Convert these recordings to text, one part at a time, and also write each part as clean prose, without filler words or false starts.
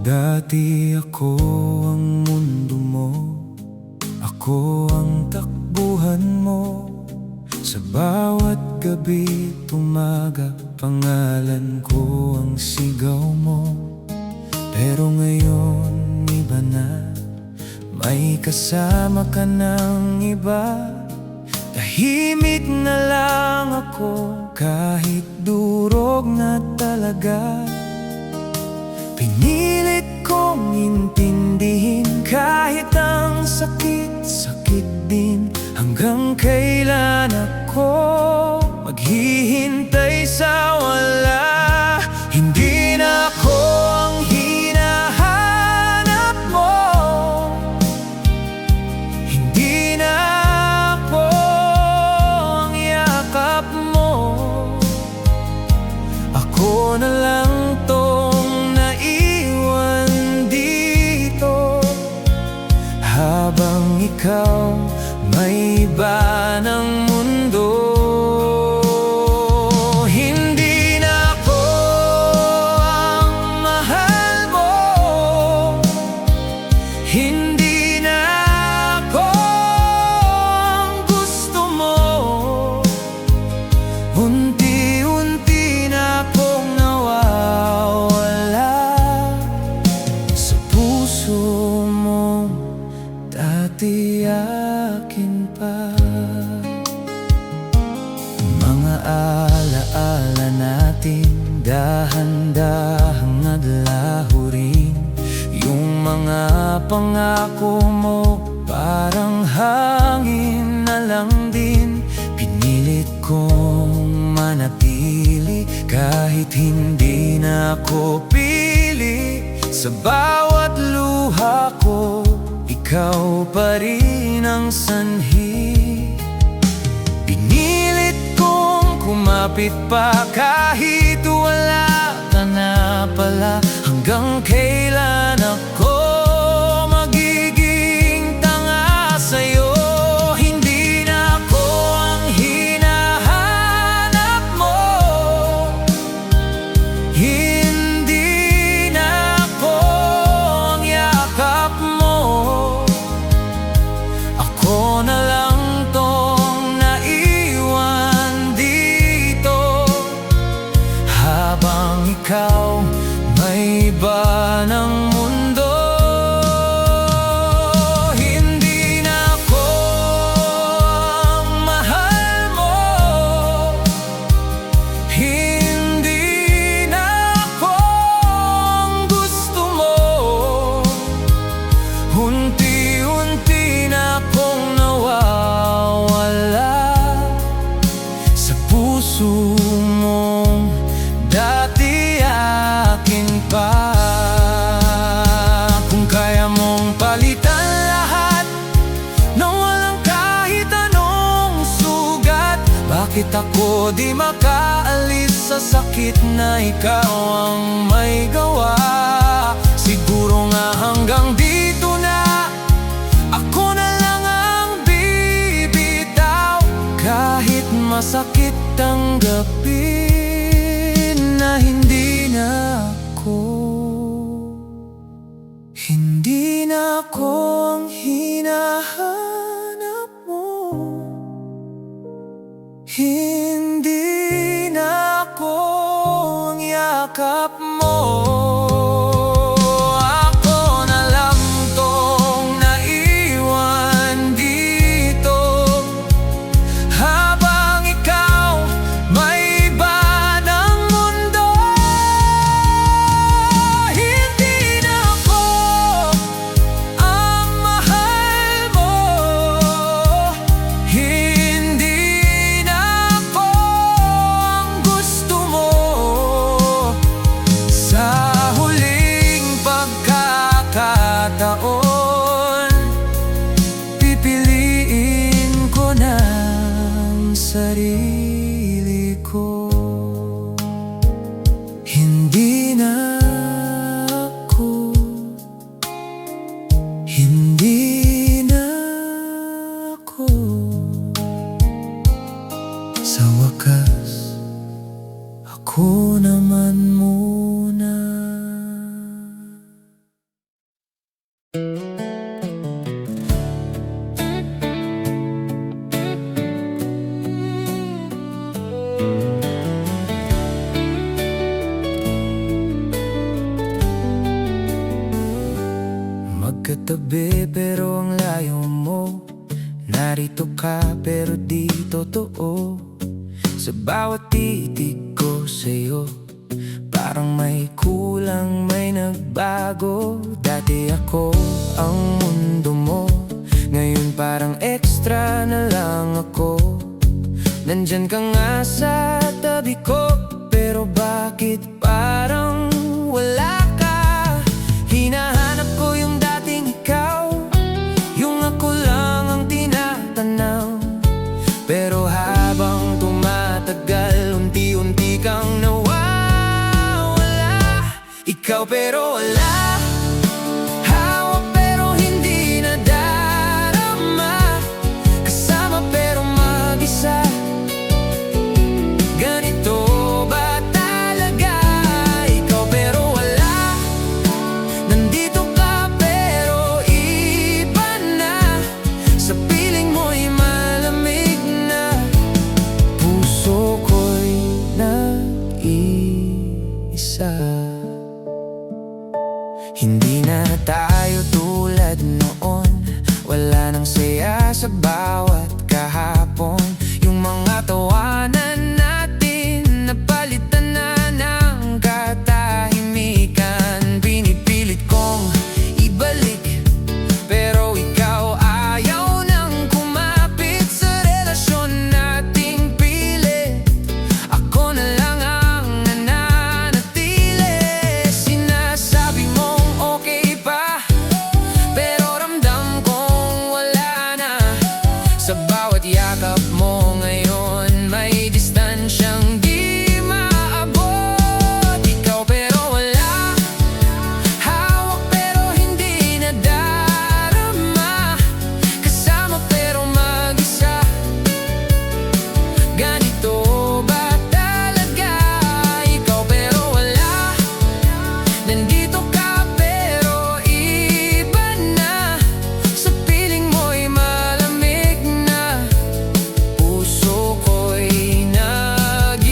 Dati ako ang mundo mo, ako ang takbuhan mo. Sa bawat gabi tumaga, pangalan ko ang sigaw mo. Pero ngayon iba na, may kasama ka ng iba. Tahimik na lang ako, kahit durog na talaga. Pinilit kong intindihin, kahit ang sakit-sakit din. Hanggang kailan ako maghihintay sa wala? Hindi na ako ang hinahanap mo, hindi na ako ang yakap mo. Ako na lang tong naiwan dito, habang ikaw may iba ng mundo. Hindi na ako ang mahal mo, hindi na ako ang gusto mo. Unti-unti na akong nawawala sa puso mo. Dati akin pa mga alaala natin, dahan-dahang adlahurin. Yung mga pangako mo, parang hangin na lang din. Pinilit kong manatili, kahit hindi na ako pili. Sa bawat luha ko, ikaw pa rin ang sanhi. Pinilit kong kumapit pa, kahit wala ka na pala. Hanggang kailan ako magiging tanga sa'yo? Hindi na ako ang hinahanap mo, hindi na ako ang yakap mo. Ako na lang tong naiwan dito, habang ikaw may iba ng mundo. Hindi na ako ang mahal mo, hindi na ako ang gusto mo. Unti-unti na akong nawawala sa puso mo. Dati akin pa. Kung kaya mong palitan lahat nang walang kahit anong sugat, bakit ako di makaalis sa sakit na ikaw ang may gawa? Siguro nga hanggang dito na, ako na lang ang bibitaw. Kahit masakit tanggapin na hindi na ako, hindi na ako ang hinahanap mo, hindi na ako ang yakap mo. Ako na lang tong naiwan dito, habang ikaw may iba ng mundo. Hindi na ako ang magkatabi pero ang layo mo. Narito ka pero di totoo. Sa bawat titig ko sa'yo, parang may kulang, may nagbago. Dati ako ang mundo mo, ngayon parang extra na lang ako. Nandyan ka nga sa tabi ko, pero bakit parang wala ka? Hinahanap ko yung dating ikaw, yung ako lang ang tinatanaw. Pero habang tumatagal, unti-unti kang nawawala. Ikaw pero wala, hawak pero hindi nadarama, kasama pero mag-isa. Ganito ba talaga? Ikaw pero wala, nandito ka pero iba na. Sa piling mo'y malamig na, puso ko'y nag-iisa. Hindi na tayo tulad noon, wala nang saya sa bawat kahapon. Yung mga tawanan natin, napalitan na ng katahimikan. Pinipilit kong ibalik, pero ikaw ayaw nang kumapit sa relasyon nating pilit. Ako na lang ang nananatili. Sinasabi mong okay pa, pero ramdam kong wala na. Sa bawat yakap mo ngayon, may distansyang di maabot. Ikaw pero wala, hawak pero hindi nadarama, kasama pero mag-isa. Ganito ba talaga? Ikaw pero wala, nandito ka pero iba na. Sa piling mo'y malamig na, puso ko'y nag-iisa.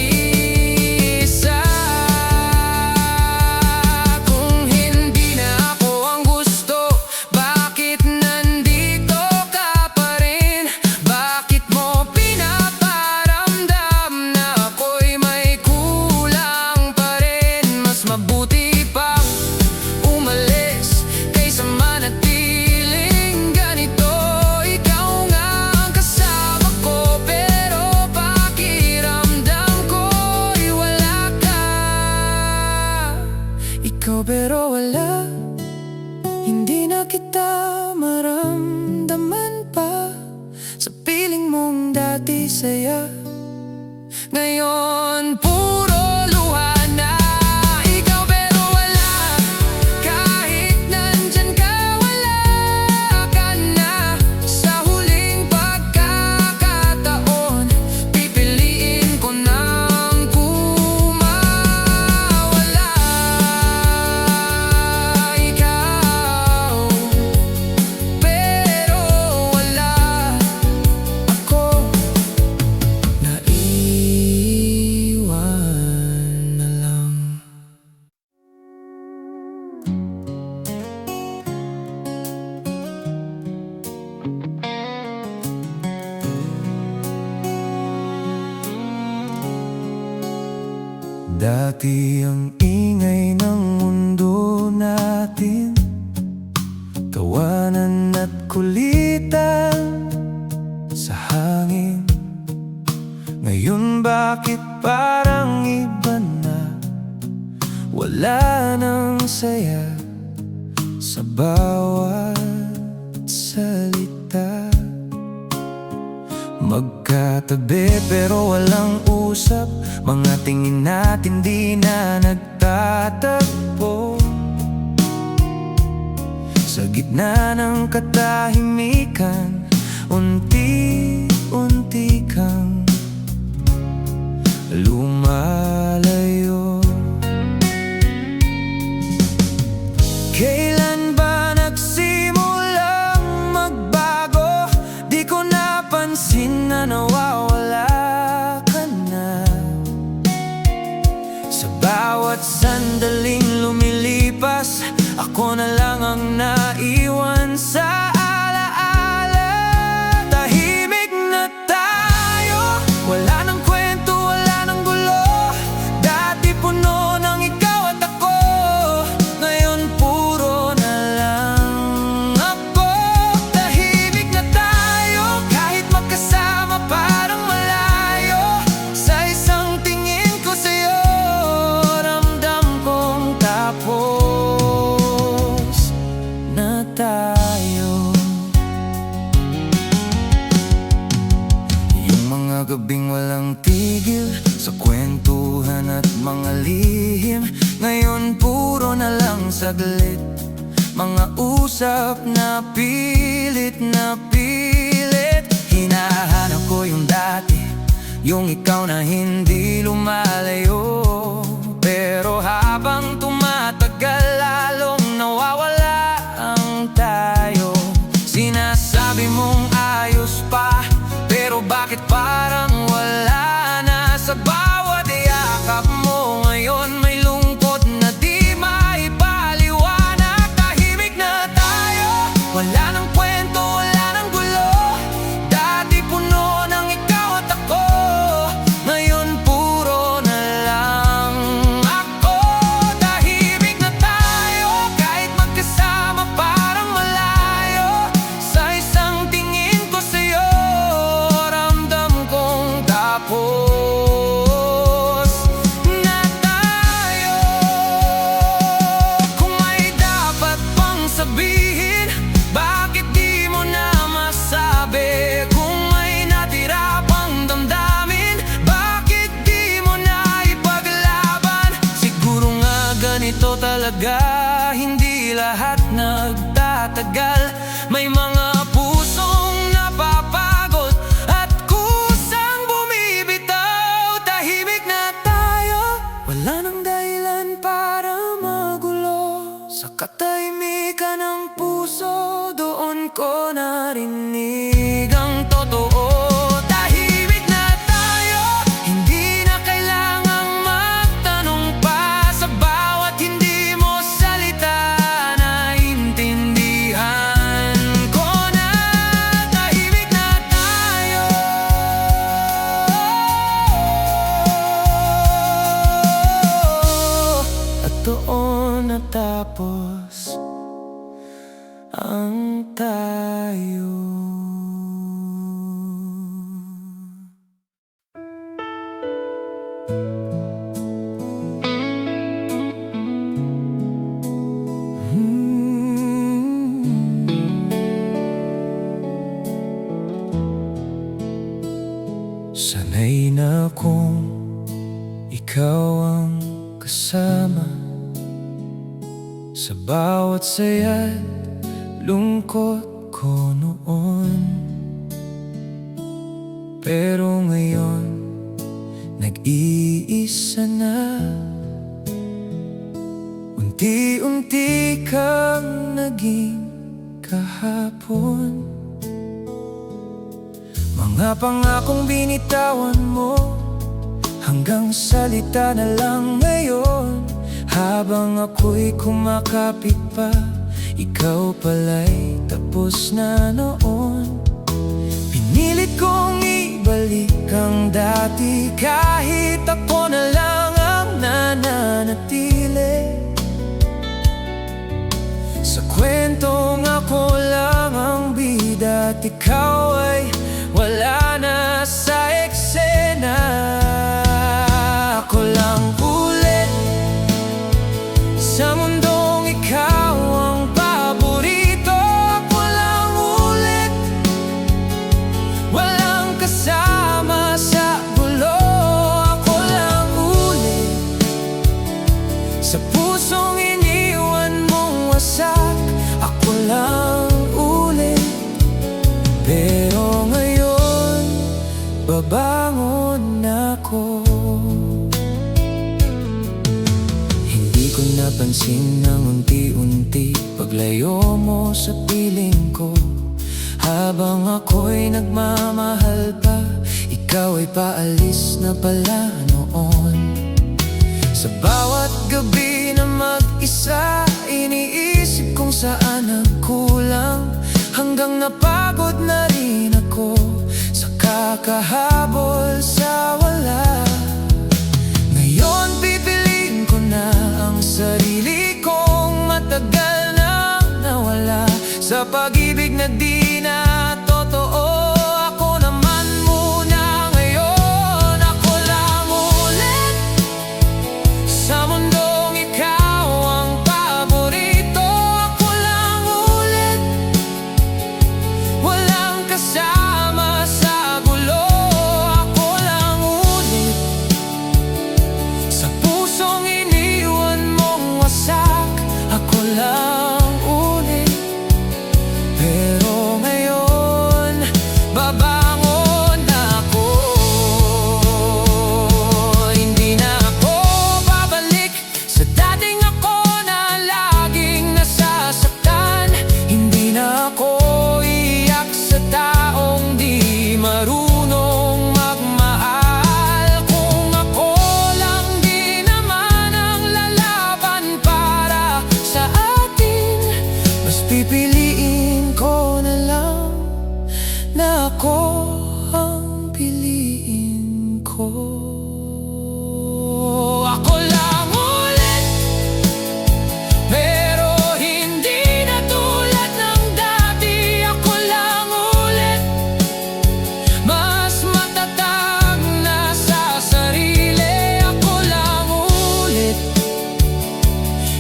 Kung hindi na ako ang gusto, bakit nandito ka pa rin? Bakit mo pinaparamdam na ako'y may kulang pa rin? Mas mabuti pang umalis kaysa manatiling ganito. Ikaw nga ang kasama ko, pero pakiramdam ko'y wala ka. Ikaw pero wala, hindi na kita maramdaman pa. Sa piling mong dati saya, ngayon puro luha na. Ikaw pero wala, kahit nandyan ka, wala ka na. Sa huling pagkakataon, pipiliin ko nang kumawala. Ikaw pero wala, ako naiwan na lang. Dati ang ingay ng mundo natin, tawanan at kulitan sa hangin. Ngayon bakit parang iba na, wala nang saya sa bawat salita. Magkatabi pero walang usap, mga tingin natin di na nagtatagpo. Sa gitna ng katahimikan, unti-unti kang lumalayo. Kailan ba nagsimulang magbago? Di ko napansin na nawawala ka na. Sa bawat sandaling lumilipas, ako na lang ang naiwan. sa alaala. Tahimik na tayo, wala nang kwento, wala nang gulo. Dati puno ng ikaw at ako, ngayon puro na lang ako. Tahimik na tayo, kahit magkasama parang malayo. Sa isang tingin ko sa'yo, ramdam kong tapos na tayo. Yung mga gabing walang tigil sa kwentuhan at mga lihim, ngayon puro na lang saglit. Mga usap na pilit na pilit. Hinahanap ko yung dati, yung ikaw na hindi lumalayo. Pero habang tumatagal, lalong nawawala ang tayo. Sinasabi mong ayos pa, pero bakit parang wala na? Sa bawat yakap mo ngayon may lungkot na di maipaliwanag. Tahimik na tayo, wala nang kwento, wala nang gulo. Dati puno ng ikaw at ako, ngayon puro na lang ako. Tahimik na tayo, kahit magkasama parang malayo. Sa isang tingin ko sa'yo, ramdam kong tapos na tayo. Kung may dapat pang sabihin, bakit di mo na masabi? Kung may natira pang damdamin, bakit di mo na ipaglaban? Siguro nga ganito talaga, hindi lahat nagtatagal. May mga pusong napapagod at kusang bumibitaw. Tahimik na tayo, wala nang dahilan para magulo. Sa katahimikan ng puso, doon ko narinig ang totoo. Tahimik na tayo, hindi na kailangang magtanong pa. Sa bawat hindi mo salita, naiintindihan ko na. Tahimik na tayo. At doon natapos ang tayo. Sanay na akong ikaw ang kasama sa bawat saya't lungkot ko noon. Pero ngayon, nag-iisa na. Unti-unti kang naging kahapon. Mga pangakong binitawan mo, hanggang salita na lang ngayon. Habang ako'y kumakapit pa, ikaw pala'y tapos na noon. Pinilit kong ibalik ang dati, kahit ako na lang ang nananatili. Sa kwentong ako lang ang bida at ikaw ay wala na sa eksena. Ako lang ulit sa mundong ikaw ang paborito. Ako lang ulit, walang kasama sa gulo. Ako lang ulit sa pusong iniwan mong wasak. Ako lang ulit, pero ngayon babangon ako. Hindi ko napansin ng unti-unti paglayo mo sa piling ko. Habang ako'y nagmamahal pa, ikaw ay paalis na pala noon. Sa bawat gabi na mag-isa, iniisip kung saan nagkulang Bilang napagod na rin ako sa kakahabol sa wala, ngayon pipiliin ko na ang sarili kong matagal na nawala sa pag-ibig na di na totoo. Ako naman muna ngayon, ako lang ulit sa mundong ikaw ang paborito. Ako lang ulit, walang kasama sa gulo. Ako lang ulit sa pusong iniwan mong wasak. Ako lang ulit, pero ngayon babangon na ako. Hindi na ako babalik sa dating ako na laging nasasaktan. Hindi na ako iyak sa taong di marunong magmahal. Kung ako lang di naman ang lalaban para sa atin, mas pipiliin ko na lang na ako ang piliin ko. Ako lang ulit, pero hindi na tulad ng dati. Ako lang ulit, mas matatag na sa sarili. Ako lang ulit,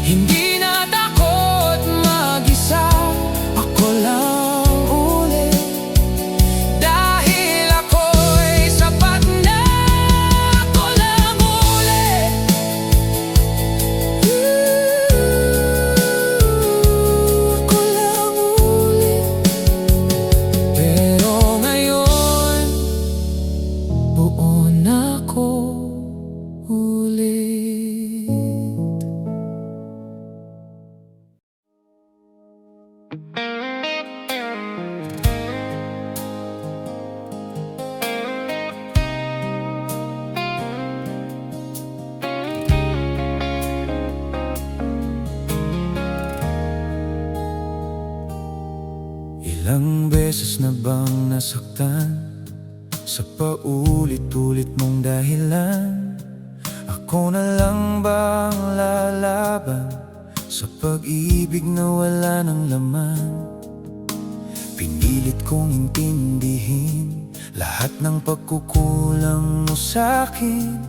hindi na takot mag-isa. Ako lang ulit, dahil ako'y sapat na. Ako lang ulit, ako lang ulit, pero ngayon buo na ako ulit. Ilang beses na bang nasaktan sa paulit-ulit mong dahilan? Ako na lang ba ang lalaban sa pag-ibig na wala ng laman? Pinilit kong intindihin lahat ng pagkukulang mo sa'kin,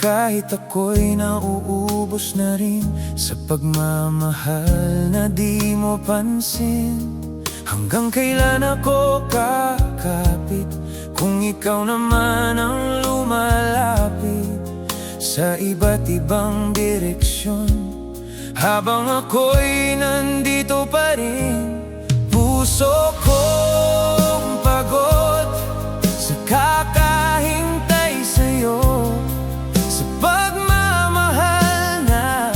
kahit ako'y nauubos na rin sa pagmamahal na di mo pansin. Hanggang kailan ako kakapit kung ikaw naman ang lumalapit sa iba't ibang direksyon, habang ako'y nandito pa rin. Puso kong pagod sa kakahintay sa'yo, sa pagmamahal na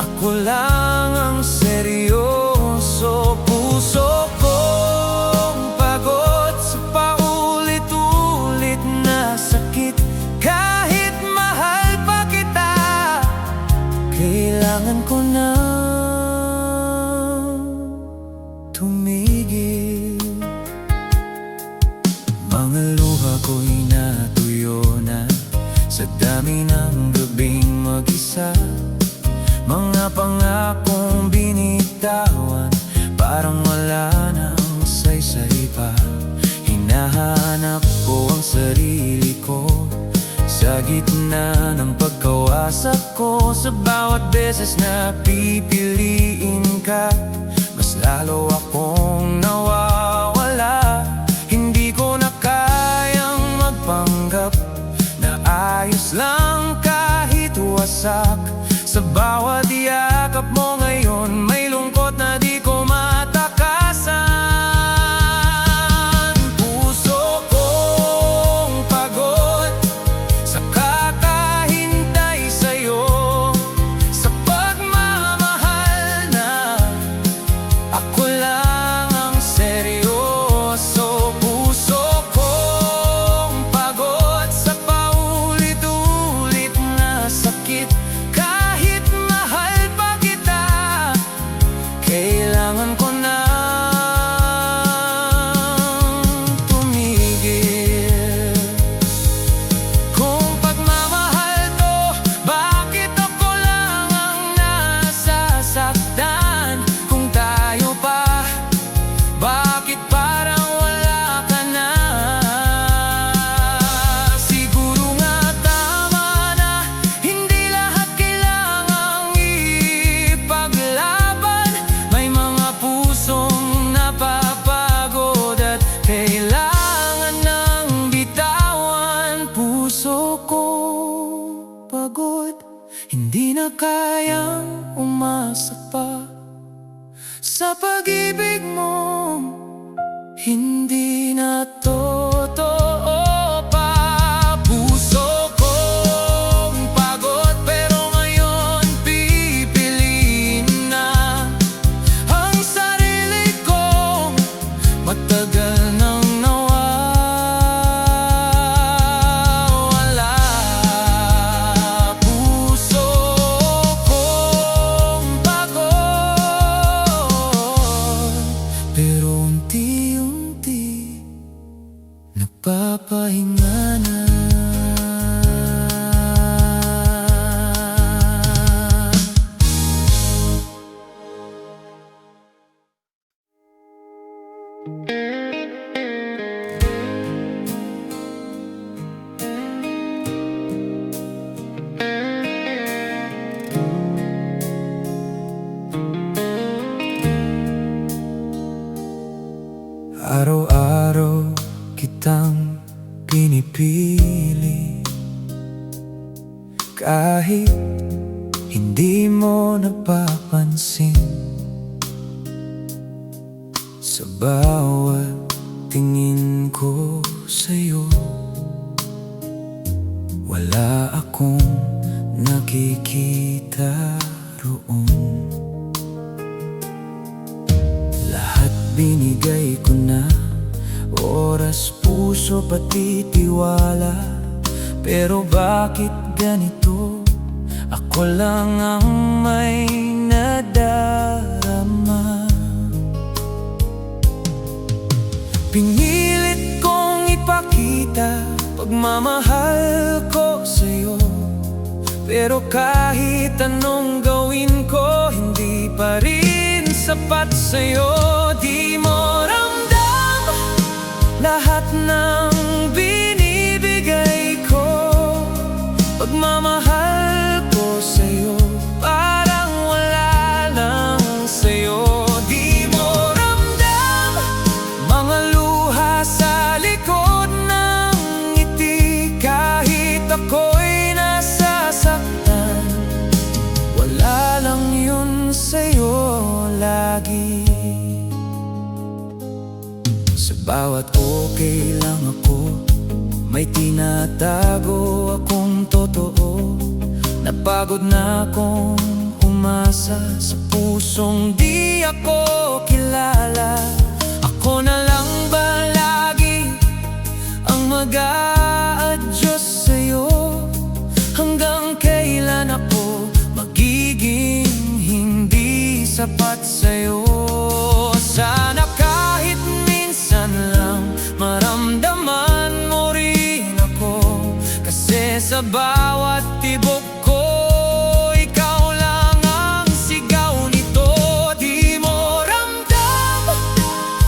ako lang ang seryoso. Puso kong pagod sa paulit-ulit na sakit, kahit mahal pa kita, kailangan ko na tumigil. Mga luha ko'y natuyo na sa dami ng gabing mag-isa. Mga pangakong binitawan, parang wala nang saysay pa. Hinahanap ko ang sarili ko sa gitna ng pagkawasak ko. Sa bawat beses na pipiliin ka, mas lalo akong nawawala. Hindi ko na kayang magpanggap na ayos lang kahit wasak. Sa bawat yakap mo ngayon, may lungkot na di ko matakasan. Puso kong pagod sa kakahintay sa'yo, sa pagmamahal na ako lang ang seryoso. Puso kong pagod sa paulit-ulit na sakit, kahit mahal pa kita, kayang umasa pa sa pag-ibig mo. Hindi na totoo pa. Puso kong pagod, pero ngayon pipiliin na ang sarili kong matagal nang nawawala. Puso kong pagod, pero unti-unti nagpapahinga na. Araw-araw kitang pinipili, kahit hindi mo napapansin. Sa bawat tingin ko sa'yo, wala akong nakikita roon. Lahat binigay ko na, oras, puso, pati tiwala. Pero bakit ganito? Ako lang ang may nadarama. Pinilit kong ipakita pagmamahal ko sa'yo, pero kahit anong gawin ko, hindi pa rin sapat sa'yo. Di mo ramdam lahat ng binibigay ko. Pagmamahal ko sa'yo, parang wala lang sa'yo. Di mo ramdam mga luha sa likod ng ngiti. Kahit ako'y nasasaktan, wala lang yun sa'yo lagi. Sa bawat okay lang ako, may tinatago akong totoo. Napagod na akong umasa sa pusong di ako kilala. Ako na lang ba lagi ang mag-a-adjust sa'yo? Hanggang kailan ako magiging hindi sapat sa'yo? Sana kahit minsan lang maramdaman mo rin ako, kasi sa bawat tibok ko, ikaw lang ang sigaw nito. Di mo ramdam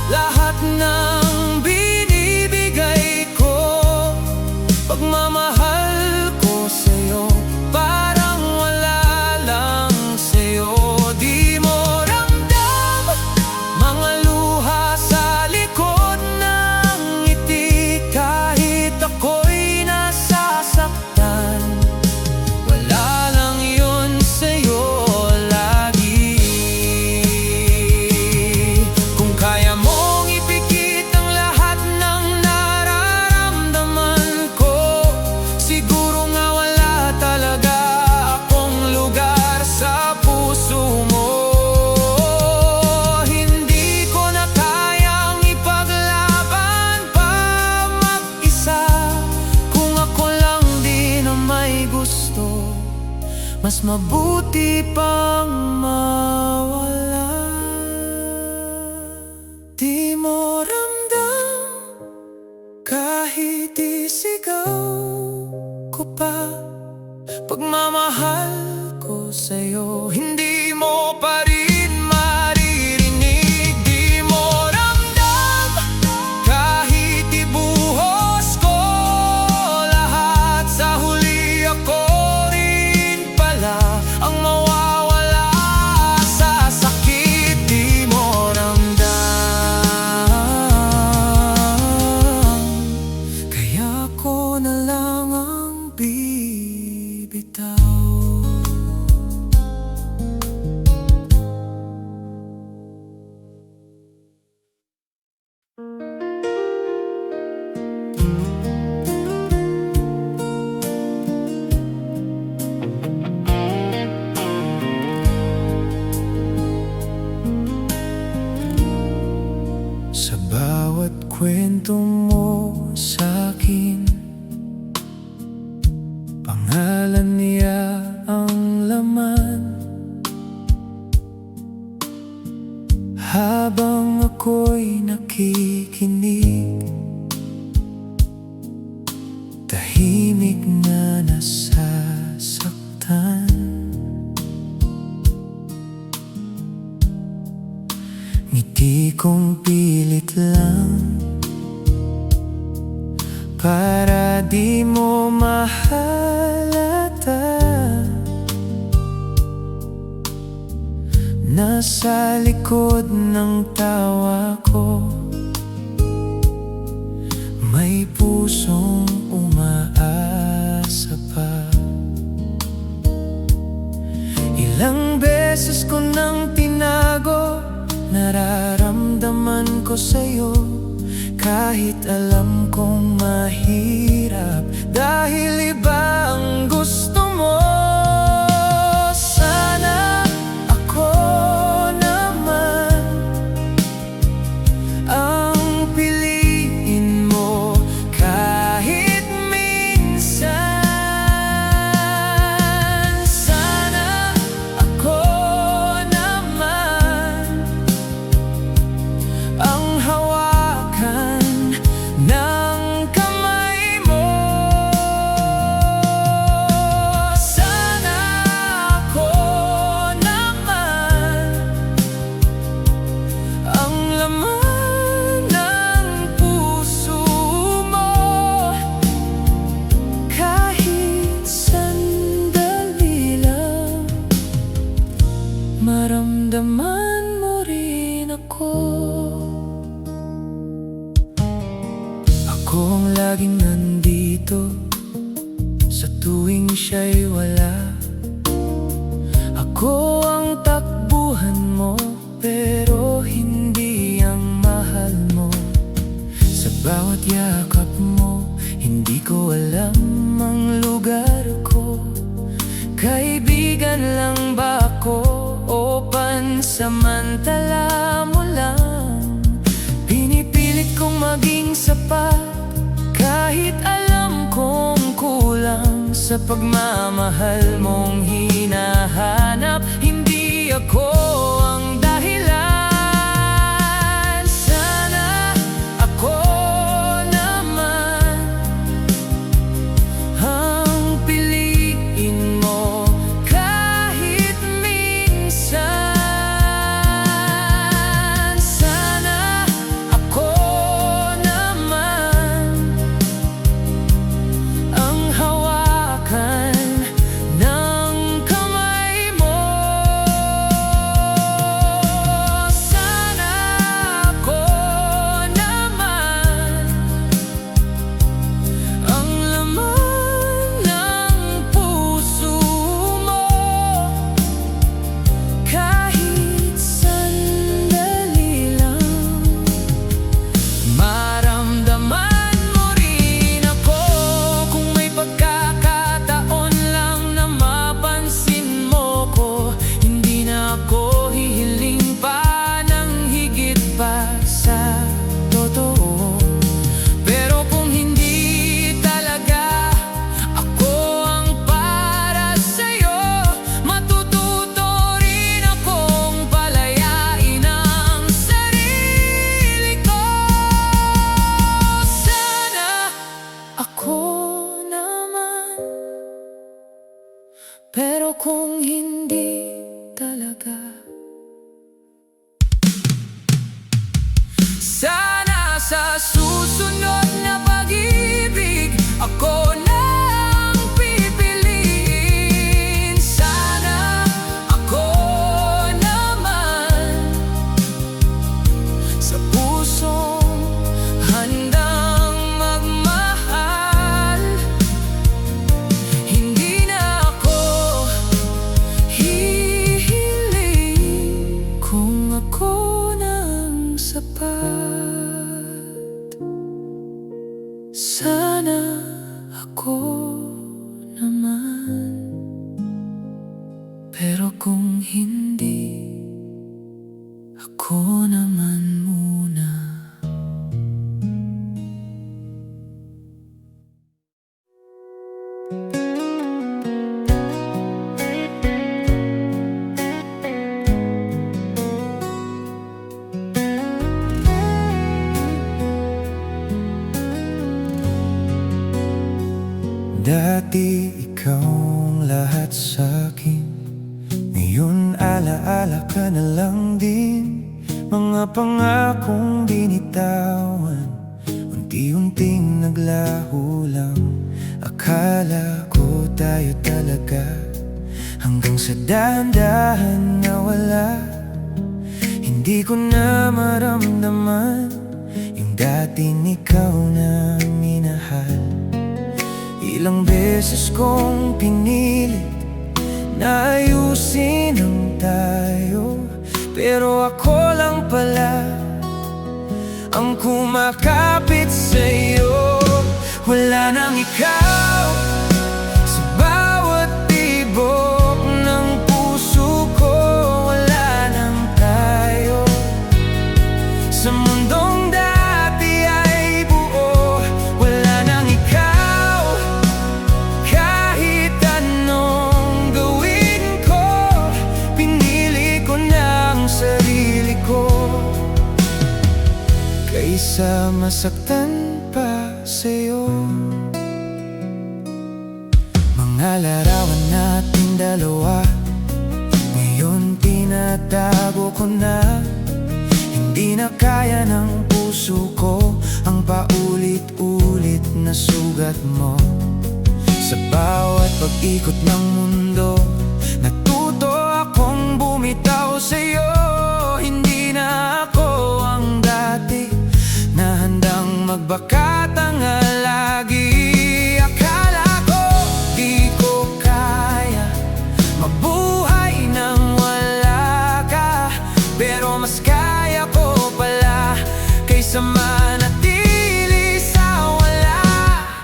lahat ng binibigay ko. Pagmamahal ko sa'yo, parang wala lang sa'yo. Di mo ramdam mga kwento mo sa'kin. Pangalan niya ang laman. Habang ako'y nakikinig, tahimik na nasasaktan. Ngiti kong pilit lang para di mo mahalata. Nasa likod ng tawa ko may pusong umaasa pa. Ilang beses ko nang tinago nararamdaman ko sa'yo, kahit alam kong mahirap, dahil iba ang gusto mo. Sana ako naman ang piliin mo kahit minsan. Sana ako naman ang hawakan ng kamay mo. Sana ako naman ang laman ng puso mo, kahit sandali lang maramdaman mo rin ako. Ako ang laging nandito sa tuwing siya'y wala. Ako ang takbuhan mo, pero hindi ang mahal mo. Sa bawat yakap mo, hindi ko alam ang lugar ko. Kaibigan lang ba ako o pansamantala mo lang? Pinipilit kong maging sapat kahit alam kong kulang sa pagmamahal mong hinahanap. Hindi ako ang dahilan. Sana ako naman ang piliin mo kahit minsan. Sana ako naman ang hawakan ng kamay mo. Sana ako naman ang laman ng puso mo, kahit sandali lang maramdaman mo rin ako. Kung may pagkakataon lang na mapansin mo ko, hindi na ako hihiling pa ng higit pa sa totoo. Pero kung hindi talaga ako ang para sa'yo, matututo rin akong palayain ang sarili ko. Sana ako naman, pero kung hindi talaga, sana sa susunod na pag-ibig ako na ang pipiliin. Sana ako naman sa pusong handang magmahal. Hindi na ako hihiling kung ako nang sapat. Sana Dati ikaw ang lahat sa'kin, ngayon alaala ka na lang din. Mga pangakong binitawan, unti-unting naglaho lang. Akala ko tayo talaga, hanggang sa dahan-dahan nawala. Hindi ko na maramdaman yung dating ikaw na minahal. Ilang beses kong pinilit na ayusin ang tayo, pero ako lang pala ang kumakapit sa'yo. Wala nang ikaw sa bawat tibok ng puso ko. Wala nang tayo sa mundong dati ay buo. Wala nang ikaw kahit anong gawin ko. Pinili ko na ang sarili ko kaysa masaktan pa sa'yo. Mga larawan natin dalawa, ngayon tinatago ko na. Hindi na kaya ng puso ko ang paulit-ulit na sugat mo. Sa bawat pag-ikot ng mundo, natuto akong bumitaw sa'yo. Hindi na ako ang dati na handang magbakatanga lagi. Akala ko di ko kaya mabuhay nang wala ka, pero mas kaya ko pala kaysa manatili sa wala.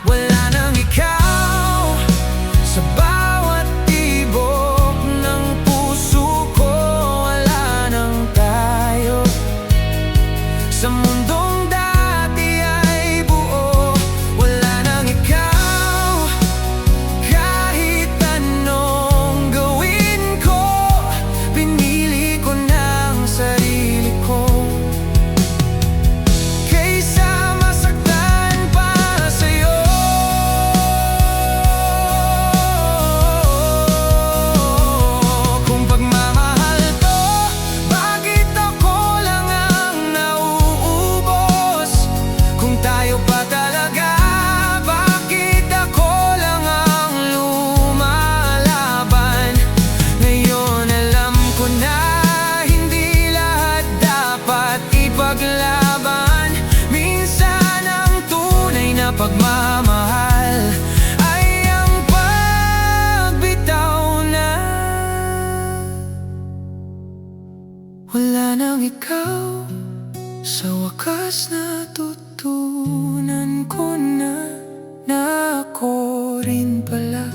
Wala nang ikaw sa bawat tibok ng puso ko. Wala nang tayo sa mundong dati ay buo. Wala nang ikaw kahit anong gawin ko. Pinili ko na ang sarili ko kaysa masaktan pa sa'yo. Kung pagmamahal to, bakit ako lang ang nauubos? Kung tayo pa talaga, bakit ako lang ang lumalaban? Ngayon alam ko na hindi lahat dapat ipaglaban. Minsan ang tunay na pagmamahal ay ang pagbitaw na. Wala nang ikaw, sa wakas natutunan ko na ako rin pala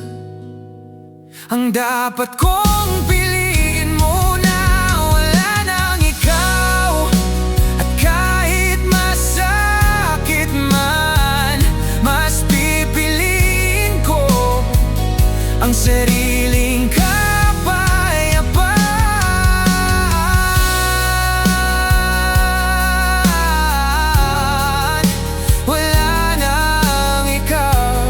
ang dapat kong piliin muna. Wala nang ikaw, at kahit masakit man, mas pipiliin ko ang sariling kapayapaan. Wala nang ikaw,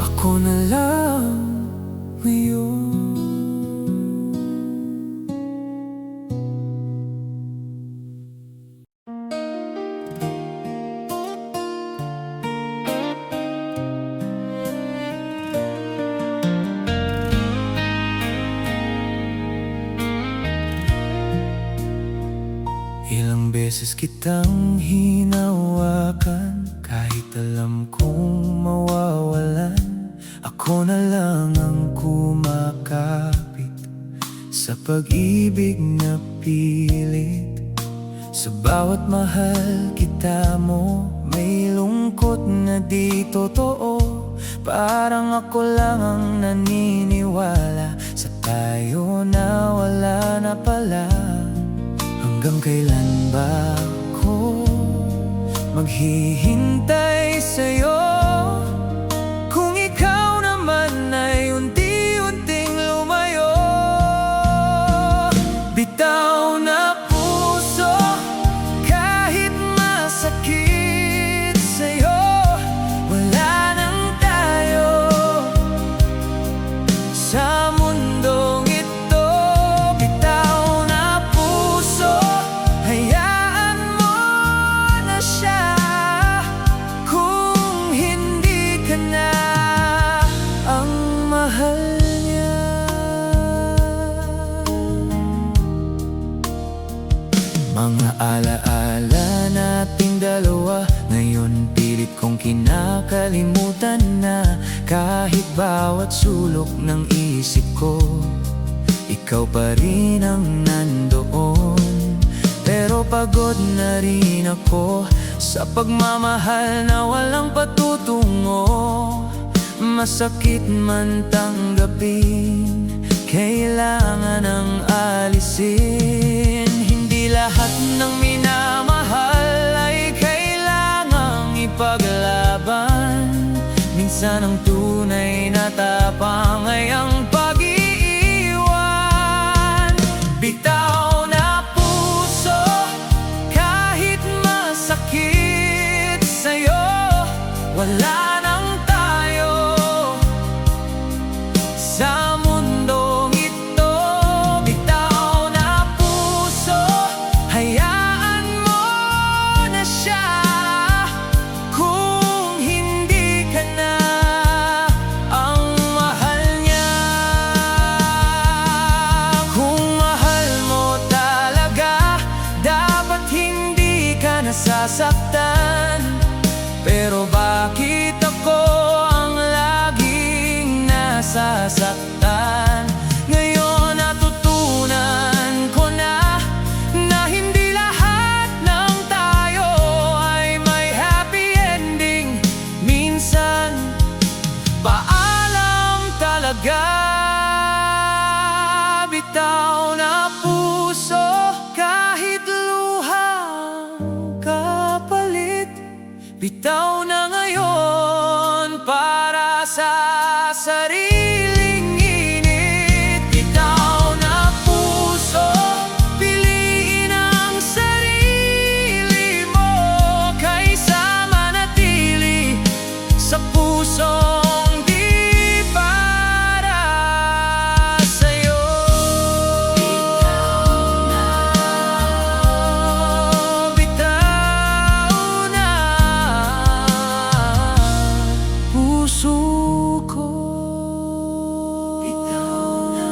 ako na lang ngayon. Ilang beses kitang hinawakan, kahit alam kong mawawalan. Ako na lang ang kumakapit sa pag-ibig na pilit. Sa bawat mahal kita mo, may lungkot na di totoo. Parang ako lang ang naniniwala sa tayo na wala na pala. Hanggang kailan ba ako maghihintay sa'yo, kung ikaw naman ay unti-unting lumayo? Bitaw na puso, kahit masakit Mga alaala nating dalawa ngayon pilit kong kinakalimutan na. Kahit bawat sulok ng isip ko, ikaw pa rin ang nandoon. Pero pagod na rin ako sa pagmamahal na walang patutungo. Masakit man tanggapin, kailangan ang alisin. Hindi lahat ng minamahal ay kailangang ipaglaban. Minsan ang tunay na tapang ay ang pag-iiwan. Bitaw na puso, kahit masakit sa'yo, wala nang tayo sa mundong ito. Bitaw na puso, hayaan mo na siya. Kung hindi ka na ang mahal niya, kung mahal mo talaga, dapat hindi ka nasasaktan. Pero bakit ako ang laging nasasaktan? Ngayon natutunan ko na hindi lahat ng tayo ay may happy ending. Minsan, paalam talaga. Bitaw na puso, kahit luhang kapalit. Bitaw na ngayon para sa sariling init. Bitaw na puso, piliin ang sarili mo kaysa manatili sa pusong di para sa'yo. Bitaw na puso ko. Bitaw na.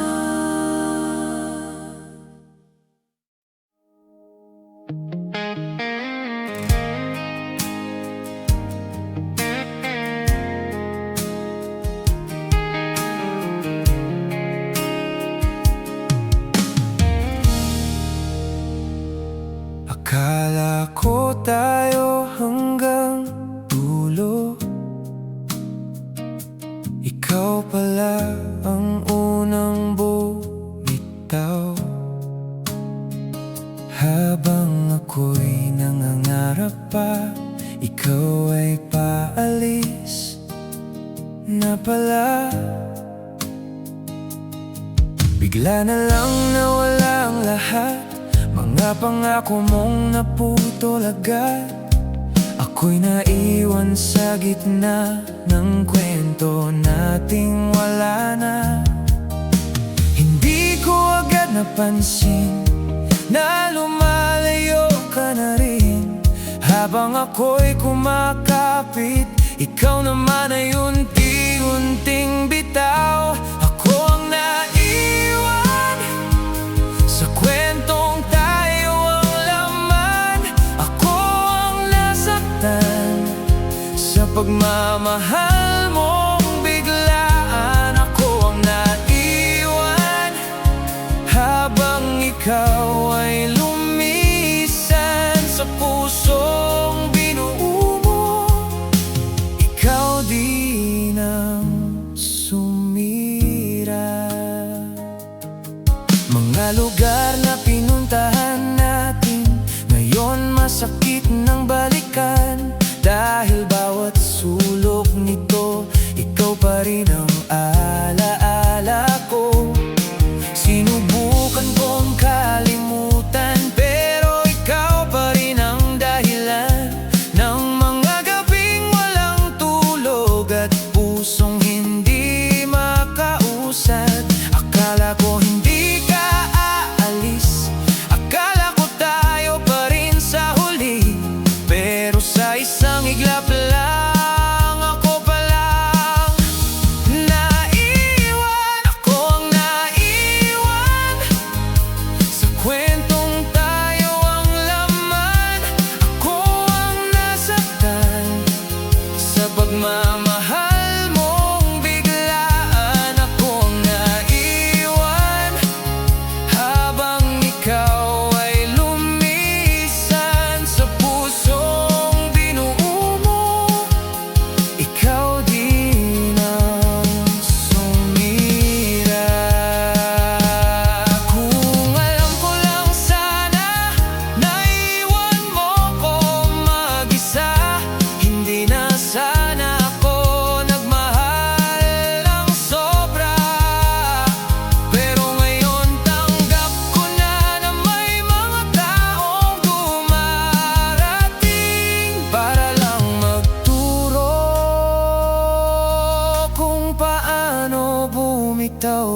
Akala ko tayo hanggang dulo, ikaw pala ang unang bumitaw. Habang ako'y nangangarap pa, ikaw ay paalis na pala. Bigla na lang nawala ang lahat, mga pangako mong naputol agad. Ako'y naiwan sa gitna ng kwento nating wala na. Hindi ko agad napansin na lumalayo ka na rin. Habang ako'y kumakapit, ikaw naman ay unti-unting bitaw. Ako ang naiwan sa kwentong tayo ang laman. Ako ang nasaktan sa pagmamahal mong biglaan. Ako ang naiwan habang ikaw ay lumisan sa pusong binuo mo. Ikaw din ang sumira. Mga lugar na pinuntahan natin, masakit ng balikan. Dahil bawat sulok nito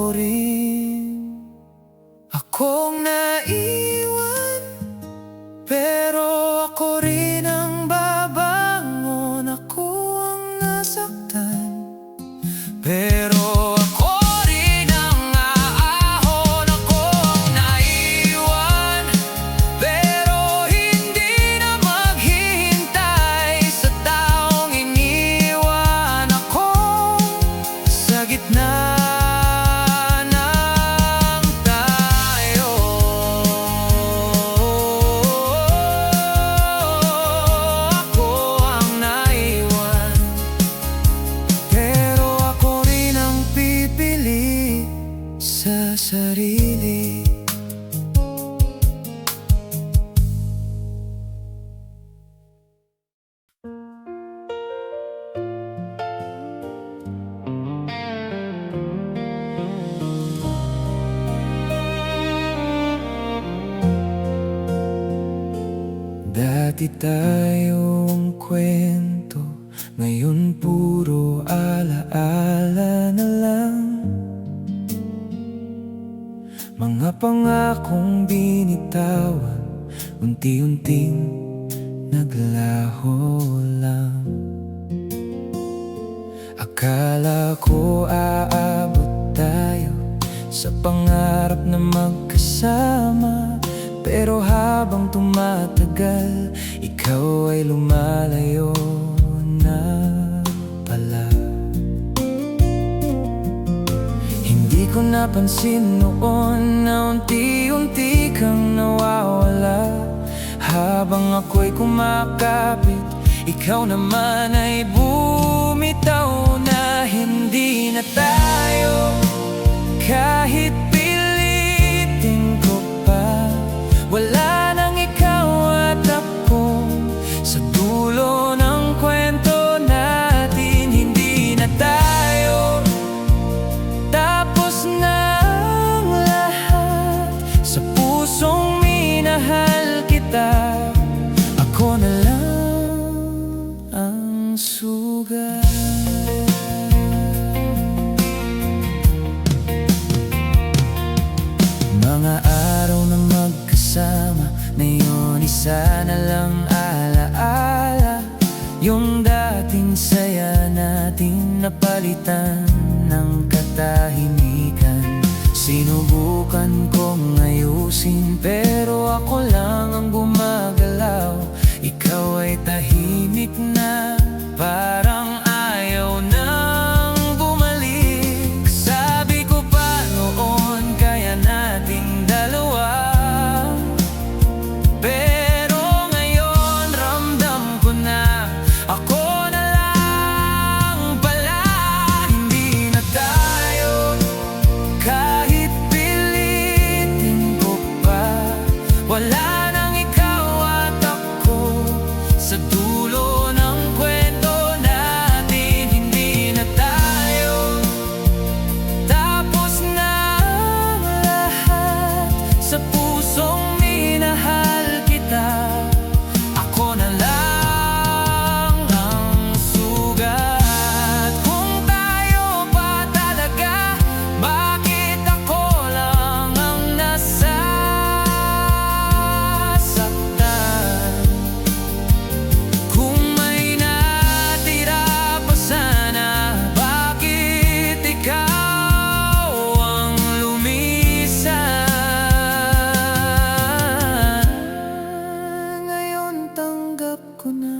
mo rin akong naiwan, pero ako rin ang babangon. Ako ang nasaktan, pero ako rin ang aahon. Ako ang naiwan, pero hindi na maghihintay sa taong iniwan. Ako sa gitna ng tayo. Ako ang naiwan, pero ako rin ang pipili sa sarili. Dati tayong kwento, ngayon puro alaala na lang. Mga pangakong binitawan, unti-unting naglaho lang. Akala ko aabot tayo sa pangarap na magkasama, pero habang tumatagal, ikaw ay lumalayo na pala. Hindi ko napansin noon na unti-unti kang nawawala. Habang ako'y kumakapit, ikaw naman ay bumitaw na. Hindi na tayo kahit pilitin ko pa. Wala nang ikaw at ako sa dulo ng kwento natin. Hindi na tayo, tapos na ang lahat. Sa pusong minahal kita, ako na lang ang sugat. Mga araw na magkasama, ngayon isa na lang alaala. Yung dating saya natin napalitan ng katahimikan. Sinubukan kong ayusin, pero ako lang ang gumagalaw. Ikaw ay tahimik na, parang ayaw nang bumalik. Sabi ko pa noon, kaya nating dalawa, pero ngayon ramdam ko na ako na lang pala. Hindi na tayo kahit pilitin ko pa. Wala nang ikaw at ako sa dulo ng kwento natin. Hindi na tayo, tapos na ang lahat. Sa pusong minahal kita, ako na lang ang sugat. Kung tayo ba talaga, bakit ako lang ang nasasaktan? Kung may natira pa sana, bakit ikaw ang lumisan? Ngayon tanggap ko na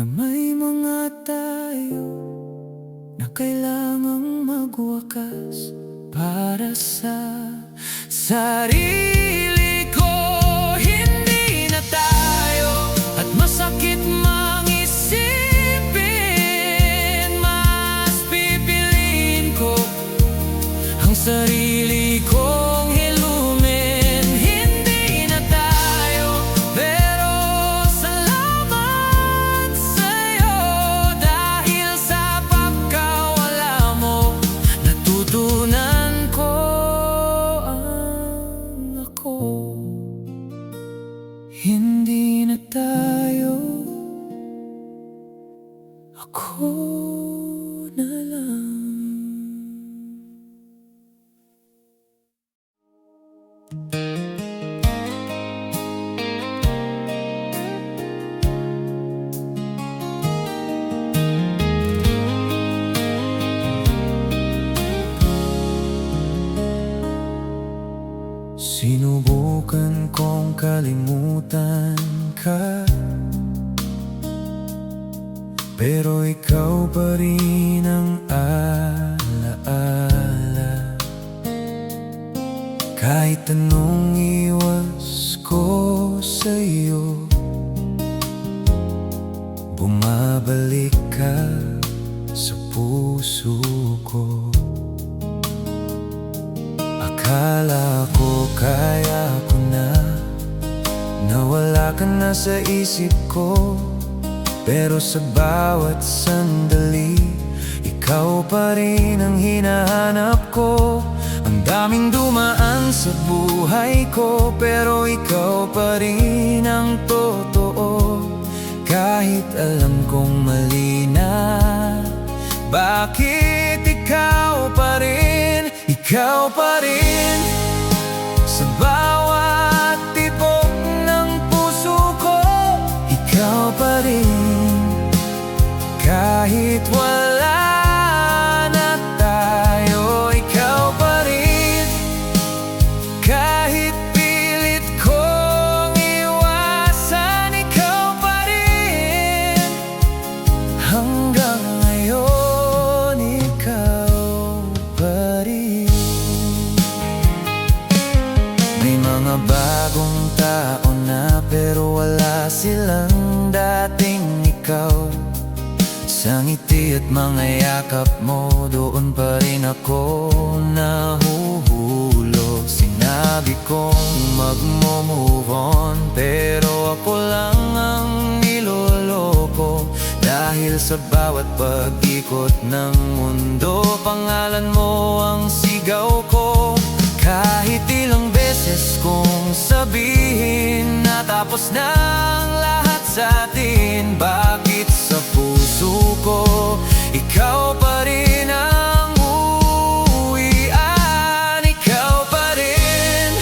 may mga tayo na kailangang magwakas para sa sarili ko. Hindi na tayo, at masakit mang isipin, mas pipiliin ko ang sarili kong hilumin. Hindi na tayo, pero salamat sa'yo. Dahil sa pagkawala mo, natutunan ko ang ako. Hindi na tayo, ako na lang. Sinubukan kong kalimutan ka, pero ikaw pa rin ang alaala. Kahit anong iwas ko sa'yo, bumabalik ka sa puso ko. Akala ko kaya ko na, nawala ka na sa isip ko. Pero sa bawat sandali, ikaw pa rin ang hinahanap ko. Ang daming dumaan sa buhay ko, pero ikaw pa rin ang totoo. Kahit alam kong mali na, bakit ikaw pa rin? Ikaw pa rin sa bawat tibok ng puso ko. Ikaw pa rin kahit wala na tayo. Ikaw pa rin kahit pilit kong iwasan. Ikaw pa rin hanggang ngayon. Ikaw pa rin. May mga bagong tao na, pero wala silang dating ikaw. Sa ngiti at mga yakap mo, doon pa rin ako nahuhulog. Sinabi kong mag-move on, pero ako lang ang niloloko. Dahil sa bawat pag-ikot ng mundo, pangalan mo ang sigaw ko. Kahit ilang beses kong sabihin na tapos na ang lahat sa atin, bakit sa puso ko ikaw pa rin ang uwian? Ikaw pa rin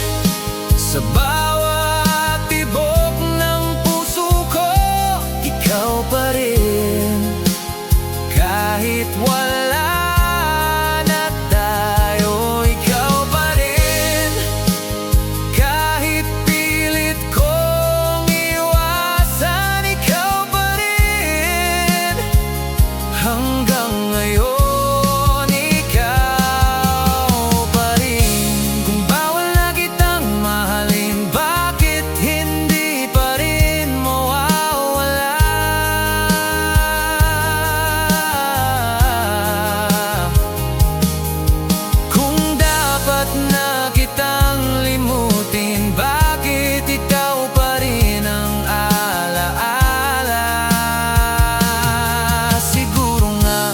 sa bawat tibok ng puso ko. Ikaw pa rin kahit wala na tayo. Ikaw pa rin kahit pilit kong iwasan. Ikaw pa rin hanggang ngayon. Ikaw pa rin. Kung bawal na kitang mahalin, bakit hindi pa rin mawawala? Kung dapat na kitang limutin, bakit ikaw pa rin ang alaala? Siguro nga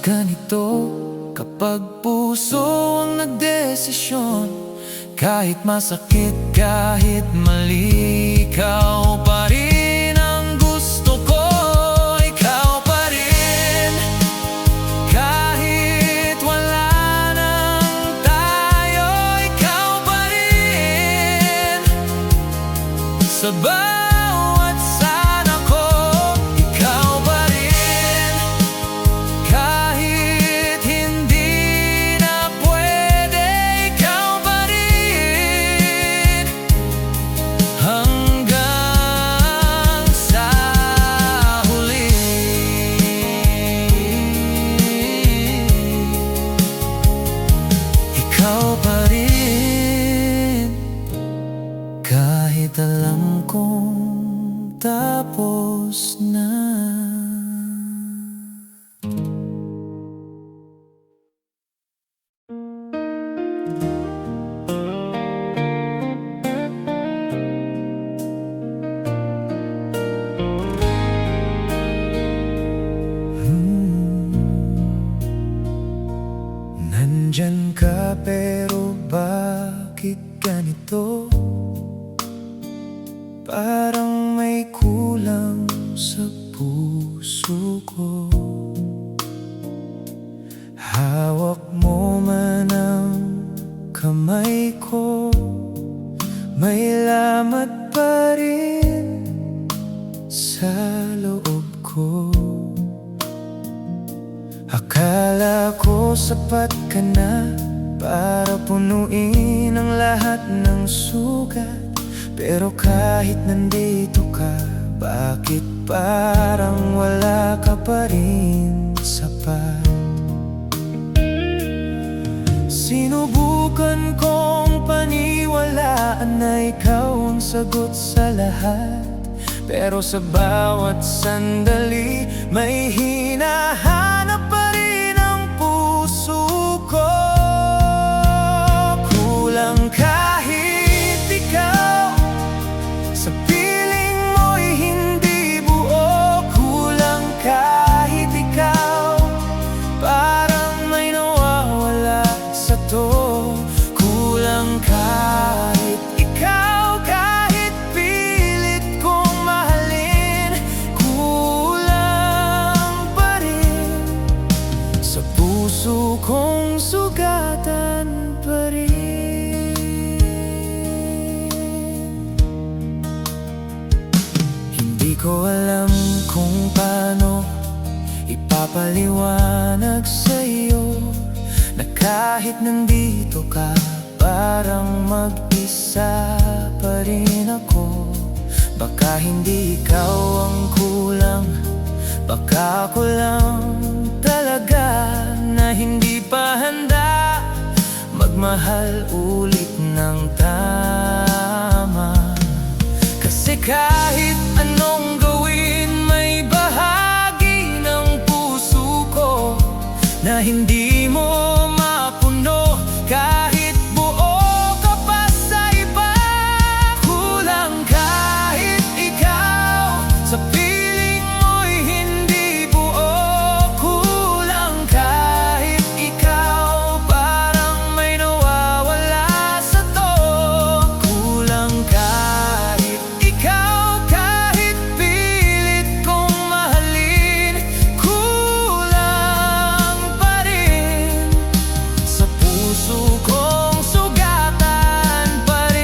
ganito, kapag puso ang nagdesisyon, kahit masakit, kahit mali, ikaw pa rin ang gusto ko. Ikaw pa rin kahit wala nang tayo. Ikaw pa rin sa bawat sana ko. Ikaw pa rin kahit hindi na pwede. Ikaw pa rin hanggang sa huli. Ikaw pa rin kahit alam kong tapos na. Nandyan ka, pero bakit ganito? Parang may kulang sa puso ko. Hawak mo man ang kamay ko, may lamat pa rin sa loob ko. Akala ko sapat ka na para punuin ang lahat lahat ng sugat. Pero kahit nandito ka, bakit parang wala ka pa rin sapat? Sinubukan kong paniwalaan na ikaw ang sagot sa lahat, pero sa bawat sandali may hinahanap pa rin ang puso ko. Kulang kahit ikaw, sa piling mo'y hindi buo. Kulang kahit ikaw, parang may nawawala sa to. Kulang kahit ikaw, kahit pilit kong mahalin, kulang pa rin sa puso kong sugatan pa rin. Hindi ko alam kung paano ipapaliwanag sa'yo na kahit nandito ka, parang mag-isa pa rin ako. Baka hindi ikaw ang kulang, baka ako lang talaga na hindi pa handa magmahal ulit ng tama. Kasi kahit anong gawin, may bahagi ng puso ko na hindi mo mapuno. Kahit buo ka pa sa iba, kulang kahit ikaw, sa piling mo'y hindi buo. Kulang kahit ikaw, parang may nawawala sa to. Kulang kahit ikaw, kahit pilit kong mahalin, kulang pa rin sa puso kong sugatan pa rin.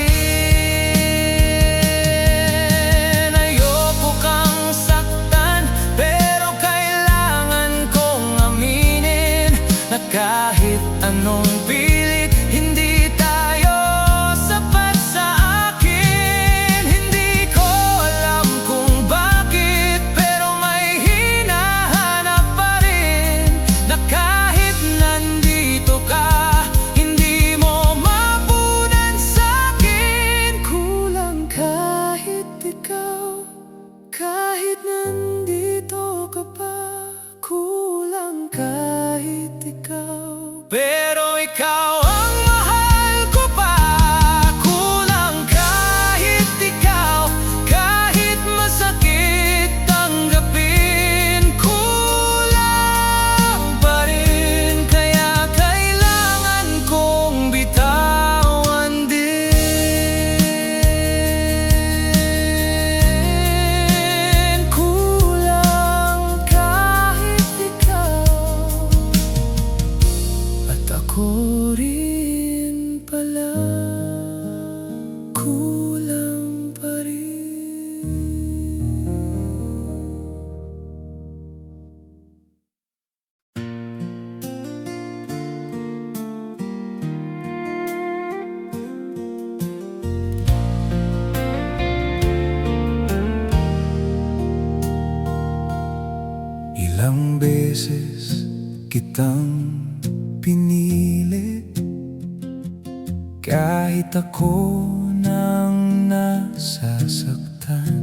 Ayoko kang saktan, pero kailangan kong aminin na kahit anong pilit, hindi tayo sapat sa akin. Hindi ko alam kung bakit, pero may hinahanap pa rin na kahit nandito ka, hindi mo mapunan sa'kin. Kulang kahit ikaw, kahit nandito ka pa. Kulang kahit ikaw, pero ikaw ang mahal ko pa. Kulang kahit ikaw, kahit masakit tanggapin, kulang pa rin. Kaya kailangan kong bitawan din. Kulang kahit ikaw, at ako rin pala, kulang pa rin. Ilang beses kitang pinili, kahit ako nang nasasaktan.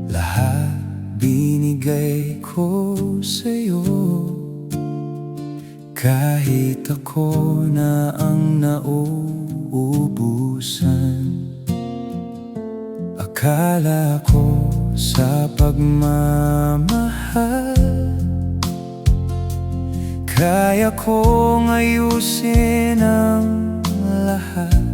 Lahat binigay ko sa'yo, kahit ako na ang nauubusan. Akala ko sa pagmamahal, kaya kong ayusin ang lahat.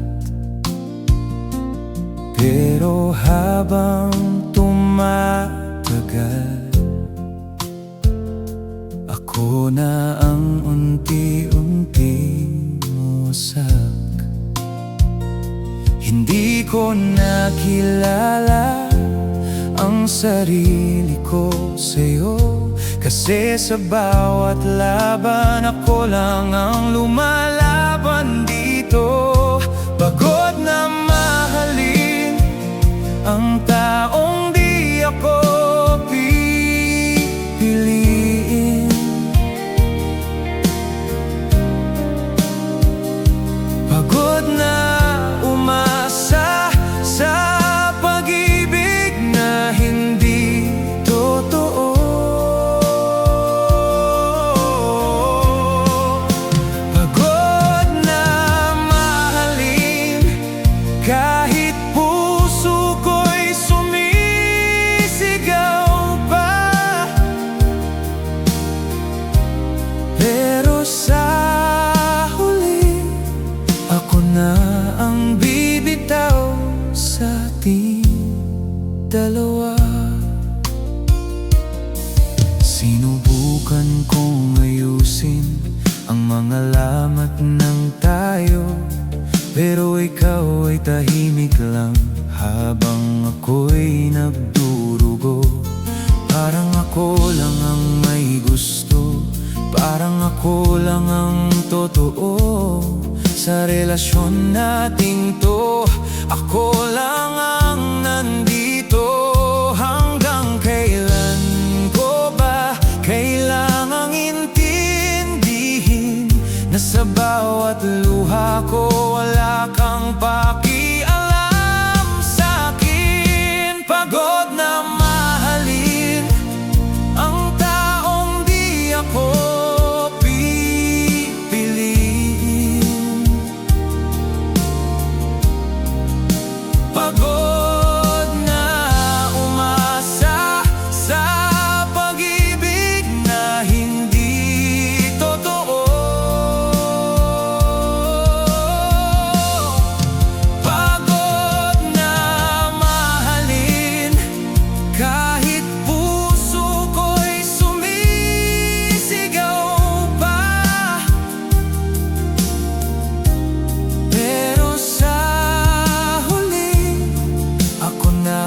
Pero habang tumatagal, ako na ang unti-unting wasak. Hindi ko nakilala ang sarili ko sa'yo, kasi sa bawat laban ako lang ang lumalaban. mga lamat ng tayo, pero ikaw ay tahimik lang habang ako'y nagdurugo. Parang ako lang ang may gusto, parang ako lang ang totoo sa relasyon nating to. Ako lang ang nandito. Hanggang kailan ko ba kailangang intindihin na sa bawat luha ko wala kang pakialam sa'kin? Pagod na mahalin ang taong di ako pipiliin. Pagod na umasa sa pag-ibig na hindi totoo. Pagod na mahalin kahit puso ko'y sumisigaw pa. Pero sa huli, ako na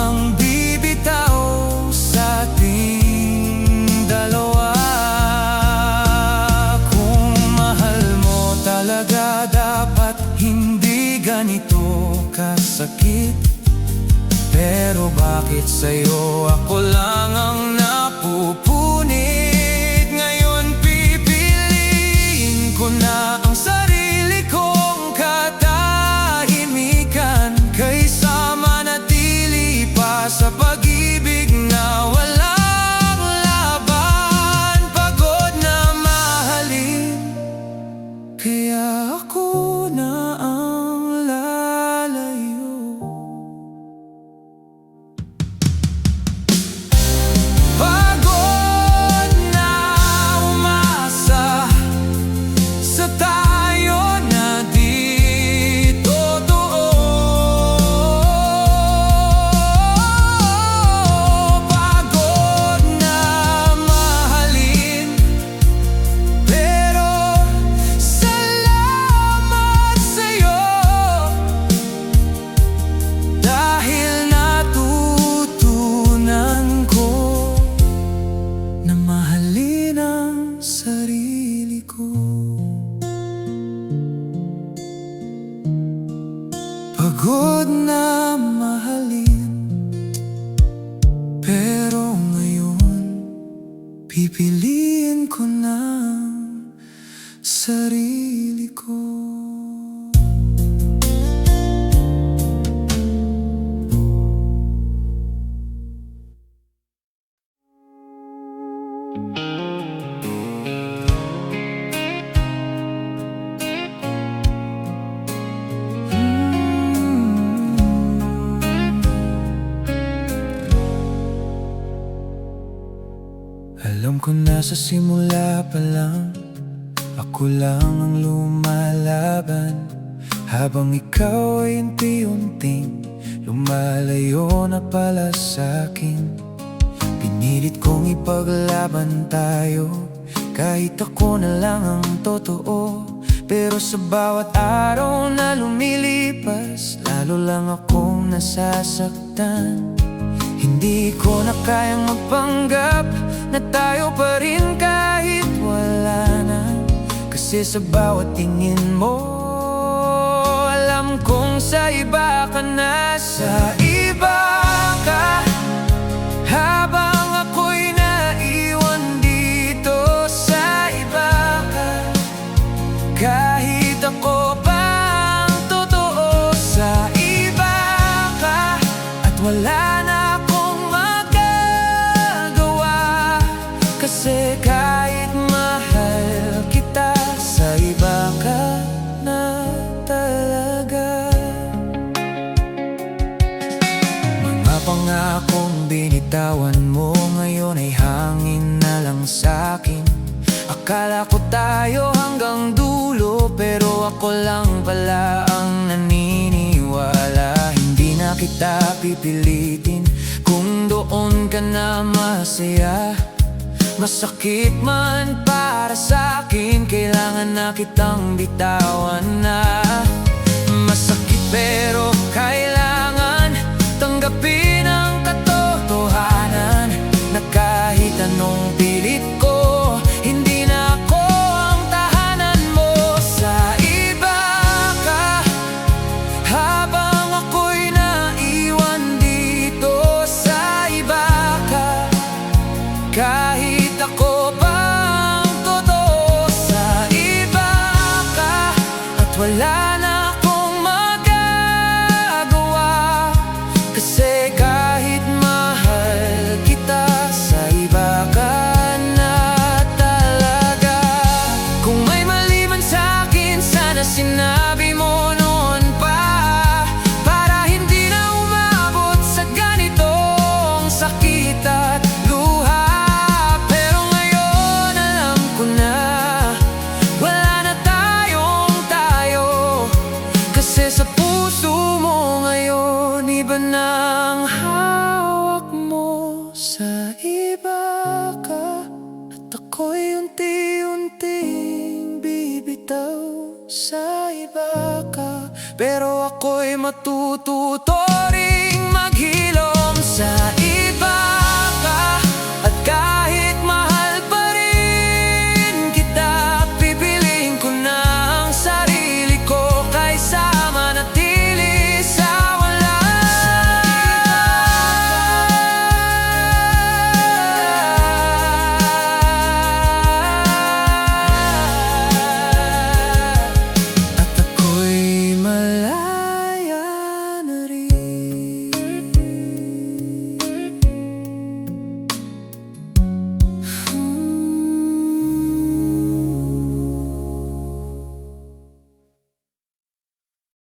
ang bibitaw sa ating dalawa. Kung mahal mo talaga, dapat hindi ganito kasakit. Pero bakit sa'yo ako lang ang napupunit? Ngayon pipiliin ko na ang sarili kong katahimikan kaysa manatili pa sa pag-ibig na walang laban. Pagod na mahalin, kaya ako na ang lalayo. Pagod na umasa sa tayo na di totoo. Pagod na mahalin, pero salamat sa'yo dahil natutunan ko na mahalin ang sarili ko. Pagod na mahalin, pero ngayon pipiliin ko na ang sarili ko. Alam ko na sa simula pa lang, ako lang ang lumalaban, habang ikaw ay unti-unting lumalayo na pala sa'kin. Pinilit kong ipaglaban tayo, kahit ako na lang ang totoo. Pero sa bawat araw na lumilipas, lalo lang akong nasasaktan. Hindi ko na kayang magpanggap na tayo pa rin kahit wala na. Kasi sa bawat tingin mo, alam kong sa iba ka na. Sa iba ka, habang ako'y naiwan dito. Sa iba ka, kahit ako pa ang totoo. Sa iba ka, at wala na akong magagawa. Kasi kahit mahal kita, sa iba ka na talaga. Mga pangakong binitawan mo ngayon ay hangin na lang sa'kin. Akala ko tayo hanggang dulo, pero ako lang pala ang naniniwala. Hindi na kita pipilitin kung doon ka na masaya. Masakit man para sa'kin, kailangan na kitang bitawan na. Masakit pero kailangan tanggapin ang katotohanan na kahit anong pilit ko, hindi na ako ang tahanan mo. Sa iba ka, habang ako'y naiwan dito. Sa iba ka, kahit ako pa ang totoo. Sa iba ka, at wala na akong magagawa. Kasi kahit mahal kita, sa iba ka na talaga. Kung may mali man sa'kin, sana sinabi mo noon pa, para hindi na umabot sa ganitong sakit at luha. Pero ngayon alam ko na, wala na tayong tayo. Kasi sa puso mo ngayon, iba na ang hawak mo. Sa iba ka, at ako'y unti-unting bibitaw. Sa iba ka, pero ako'y matututo ring maghilom. Sa iba